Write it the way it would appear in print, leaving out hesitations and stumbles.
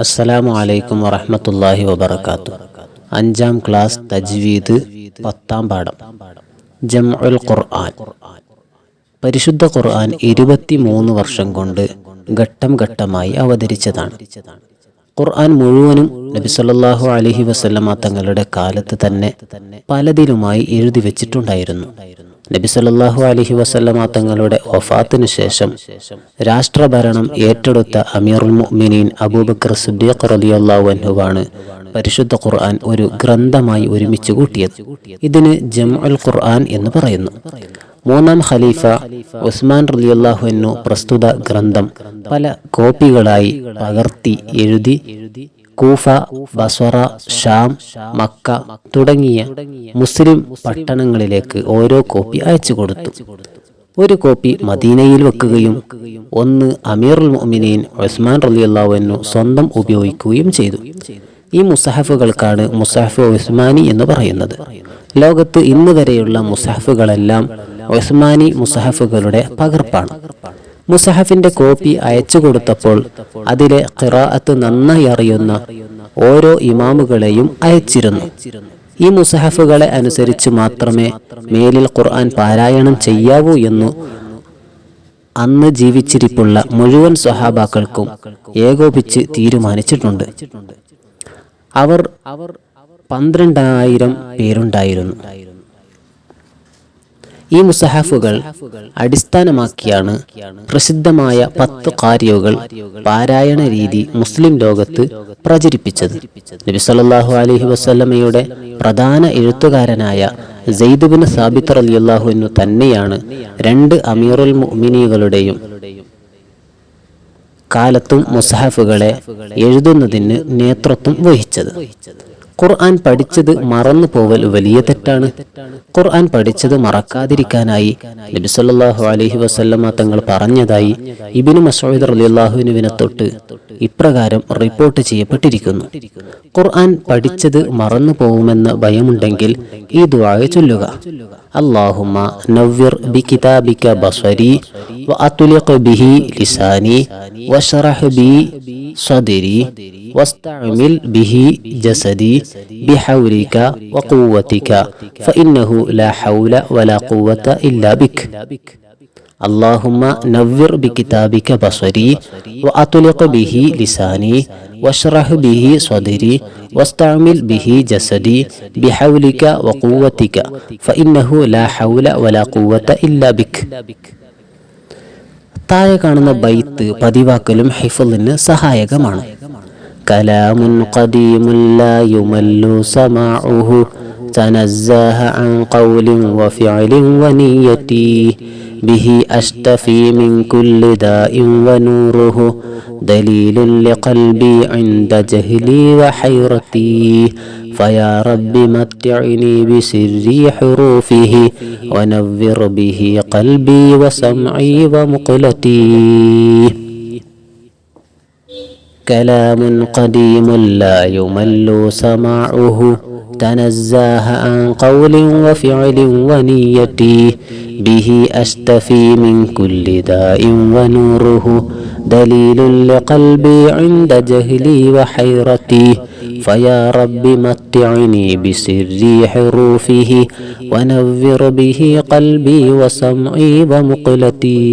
അസ്സലാമു അലൈക്കും വറഹ്മത്തുള്ളാഹി വബറകാതുഹു. 5ാം ക്ലാസ് തജ്വീദ് 10ാം പാഠം ജംഉൽ ഖുർആൻ. പരിശുദ്ധ ഖുർആൻ 23 വർഷം കൊണ്ട് ഘട്ടം ഘട്ടമായി അവതരിച്ചതാണ്. ഖുർആൻ മുഴുവനും നബി സല്ലല്ലാഹു അലൈഹി വസല്ലമ തങ്ങളുടെ കാലത്ത് തന്നെ പലതിലുമായി എഴുതി വെച്ചിട്ടുണ്ടായിരുന്നു. നബി സല്ലല്ലാഹു അലൈഹി വസല്ലമ തങ്ങളുടെ വഫാത്തിനു ശേഷം രാഷ്ട്രഭരണം ഏറ്റെടുത്ത അമീറുൽ മുഅ്മിനീൻ അബൂബക്കർ സിദ്ദീഖ് റളിയല്ലാഹു അൻഹുവാണ് പരിശുദ്ധ ഖുർആൻ ഒരു ഗ്രന്ഥമായി ഒരുമിച്ച് കൂട്ടിയത്. ഇതിന് ജംഉൽ ഖുർആൻ എന്ന് പറയുന്നു. 3ാം ഖലീഫ ഉസ്മാൻ റളിയല്ലാഹു അൻഹു പ്രസ്തുത ഗ്രന്ഥം പല കോപ്പികളായി പകർത്തി എഴുതി കൂഫ, ബസ്വറ, ഷാം, മക്ക തുടങ്ങിയ മുസ്ലിം പട്ടണങ്ങളിലേക്ക് ഓരോ കോപ്പി അയച്ചു കൊടുത്തു. ഒരു കോപ്പി മദീനയിൽ വെക്കുകയും ഒന്ന് അമീറുൽ മുഅ്മിനീൻ ഉസ്മാൻ റളിയല്ലാഹു അൻഹു സ്വന്തം ഉപയോഗിക്കുകയും ചെയ്തു. ഈ മുസഹഫുകൾക്കാണ് മുസഹഫ് ഉസ്മാനി എന്ന് പറയുന്നത്. ലോകത്ത് ഇന്ന് വരെയുള്ള മുസഹഫുകളെല്ലാം ഉസ്മാനി മുസഹഫുകളുടെ പകർപ്പാണ്. മുസഹഫിന്റെ കോപ്പി അയച്ചു കൊടുത്തപ്പോൾ അതിലെ ഖിറാഅത്ത് നന്നായി അറിയുന്ന ഓരോ ഇമാമുകളെയും അയച്ചിരുന്നു. ഈ മുസഹഫുകളെ അനുസരിച്ച് മാത്രമേ മേലിൽ ഖുർആൻ പാരായണം ചെയ്യാവൂ എന്ന് അന്ന് ജീവിച്ചിരിപ്പുള്ള മുഴുവൻ സ്വഹാബാക്കൾക്കും ഏകോപിച്ച് തീരുമാനിച്ചിട്ടുണ്ട്. അവർ 12,000 പേരുണ്ടായിരുന്നു. ഈ മുസഹഫുകൾ അടിസ്ഥാനമാക്കിയാണ് പ്രസിദ്ധമായ 10 ഖാരിയുകൾ പാരായണ രീതി മുസ്ലിം ലോകത്ത് പ്രചരിപ്പിച്ചത്. നബി സല്ലല്ലാഹു അലൈഹി വസല്ലമയുടെ പ്രധാന എഴുത്തുകാരനായ സെയ്ദ് ബിൻ സാബിത്ത് റളിയല്ലാഹു അൻഹു തന്നെയാണ് 2 അമീറുൽ മുഅ്മിനീകളുടെയും കാലത്തും മുസഹഫുകളെ എഴുതുന്നതിന് നേതൃത്വം വഹിച്ചത്. ഖുർആൻ പഠിച്ചത് മറന്നു പോവൽ വലിയ തെറ്റാണ്. ഖുർആൻ പഠിച്ചത് മറക്കാതിരിക്കാനായി നബി സല്ലല്ലാഹു അലൈഹി വസല്ലമ തങ്ങൾ പറഞ്ഞതായി ഇബ്നു മസ്ഊദ് റളിയല്ലാഹു അൻഹുവിനെ തൊട്ട് ഇപ്രകാരം റിപ്പോർട്ട് ചെയ്യപ്പെട്ടിരിക്കുന്നു: ഖുർആൻ പഠിച്ചത് മറന്നു പോകുമെന്ന് ഭയമുണ്ടെങ്കിൽ ഈ ദുആ ചൊല്ലുക: അല്ലാഹുമ്മ നവ്വിർ ബികിതാബിക ബസ്വരി വഅത്ലിഖ് ബിഹി ലിസാനി വശ്റഹ് ബി സദ്രി വസ്തഅമിൽ ബിഹി ജസദി ബിഹൗലിക വഖുവതിക ഫഇന്നഹു ലാ ഹൗല വലാ ഖുവത ഇല്ലാ ബിക. اللهم نور بكتابك بصري وأطلق به لساني واشرح به صدري واستعمل به جسدي بحولك وقوتك فإنه لا حول ولا قوة إلا بك. താഴെ കാണുന്ന ബൈത്ത് പതിവാക്കലും ഹിഫ്ളിന് സഹായകമാണ്. കലാമുൻ ഖദീമുൻ ലാ യുമല്ലു സമാഉഹു തനസ്സഹ അൻ ഖൗലിൻ വഫിഅലിൻ വനിയതി ബിഹി അസ്തഫി മിൻ കുല്ലി ദാഇൻ വനൂറുഹു ദലീലുൻ ലിഖൽബി ഇൻദ ജഹ്ലി വഹൈറതി ഫയാ റബ്ബി മത്തിഅനി ബിസിർരി ഹുറൂഫിഹി വനവ്വിർ ബിഹി ഖൽബി വസംഇ വമുഖ്ലതി. كلام قديم لا يمل سماعه تنزه عن قول وفعل ونية به أشتفي من كل داء ونوره دليل لقلبي عند جهلي وحيرتي فيا رب متعني بسر حروفه ونور به قلبي وسمعي ومقلتي.